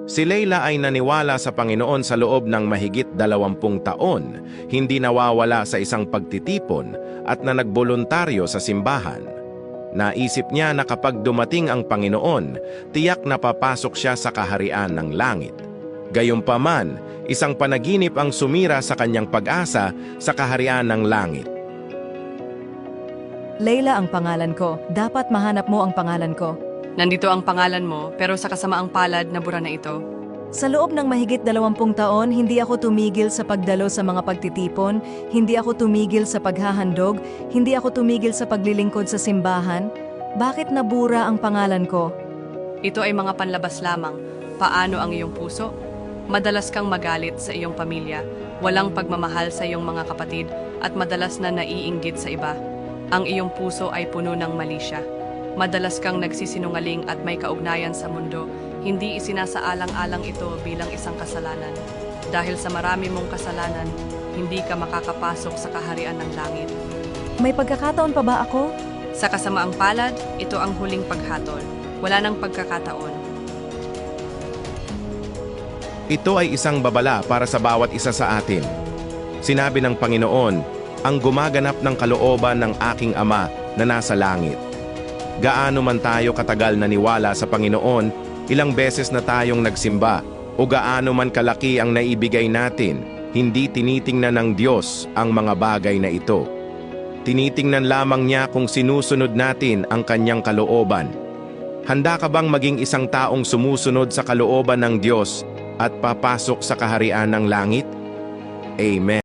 Si Leila ay naniwala sa Panginoon sa loob ng mahigit 20 taon, hindi nawawala sa isang pagtitipon at na nagboluntaryo sa simbahan. Naisip niya na kapag dumating ang Panginoon, tiyak na papasok siya sa kaharian ng langit. Gayunpaman, isang panaginip ang sumira sa kanyang pag-asa sa kaharian ng langit. Leila ang pangalan ko. Dapat mahanap mo ang pangalan ko. Nandito ang pangalan mo, pero sa kasamaang palad na bura na ito. Sa loob ng mahigit 20 taon, hindi ako tumigil sa pagdalo sa mga pagtitipon, hindi ako tumigil sa paghahandog, hindi ako tumigil sa paglilingkod sa simbahan. Bakit nabura ang pangalan ko? Ito ay mga panlabas lamang. Paano ang iyong puso? Madalas kang magalit sa iyong pamilya, walang pagmamahal sa iyong mga kapatid, at madalas na naiinggit sa iba. Ang iyong puso ay puno ng malisya. Madalas kang nagsisinungaling at may kaugnayan sa mundo, hindi isinasaalang-alang ito bilang isang kasalanan. Dahil sa marami mong kasalanan, hindi ka makakapasok sa kaharian ng langit. May pagkakataon pa ba ako? Sa kasamaang palad, ito ang huling paghatol. Wala nang pagkakataon. Ito ay isang babala para sa bawat isa sa atin. Sinabi ng Panginoon, ang gumaganap ng kalooban ng aking Ama na nasa langit. Gaano man tayo katagal naniwala sa Panginoon, ilang beses na tayong nagsimba, o gaano man kalaki ang naibigay natin, hindi tinitingnan ng Diyos ang mga bagay na ito. Tinitingnan lamang niya kung sinusunod natin ang kanyang kalooban. Handa ka bang maging isang taong sumusunod sa kalooban ng Diyos at papasok sa kaharian ng langit? Amen.